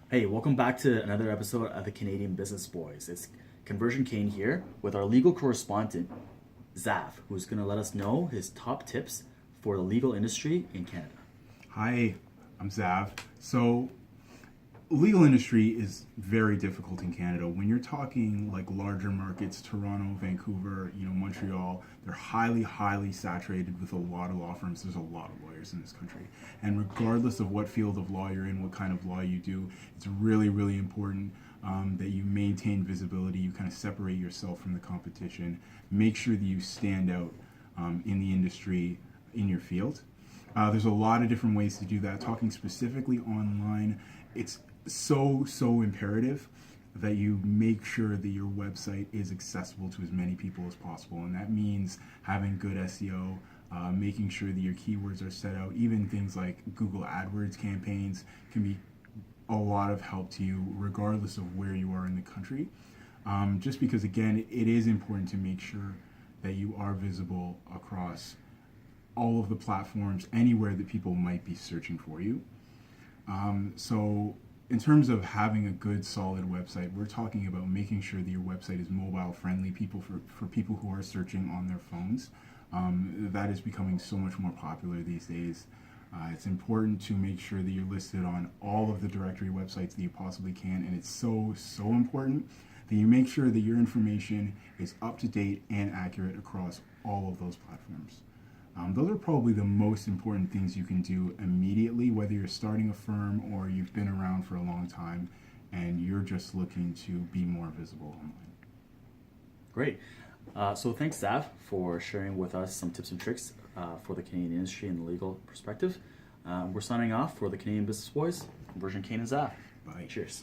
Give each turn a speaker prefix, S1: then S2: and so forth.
S1: Hey, welcome back to another episode of the Canadian Business Boys. It's Conversion Kane here with our legal correspondent, Zav, who's going to let us know his top tips for the legal industry in Canada.
S2: Hi, I'm Zav. So, legal industry is very difficult in Canada. When you're talking like larger markets, Toronto, Vancouver, Montreal, they're highly saturated with a lot of law firms. There's a lot of lawyers in this country. And regardless of what field of law you're in, what kind of law you do, it's really important that you maintain visibility. You kind of separate yourself from the competition. Make sure that you stand out in the industry, in your field. There's a lot of different ways to do that. Talking specifically online, it's so imperative that you make sure that your website is accessible to as many people as possible. And that means having good SEO, making sure that your keywords are set out. Even things like Google AdWords campaigns can be a lot of help to you regardless of where you are in the country. Just because, again, it is important to make sure that you are visible across all of the platforms, anywhere that people might be searching for you. So in terms of having a good, solid website, we're talking about making sure that your website is mobile friendly, for people who are searching on their phones. That is becoming so much more popular these days. It's important to make sure that you're listed on all of the directory websites that you possibly can, and it's so important that you make sure that your information is up to date and accurate across all of those platforms. Those are probably the most important things you can do immediately, whether you're starting a firm or you've been around for a long time and you're just looking to be more visible online.
S1: Great. So thanks, Zav, for sharing with us some tips and tricks for the Canadian industry and the legal perspective. We're signing off for the Canadian Business Boys, Conversion Kane and Zav.
S2: Bye.
S1: Cheers.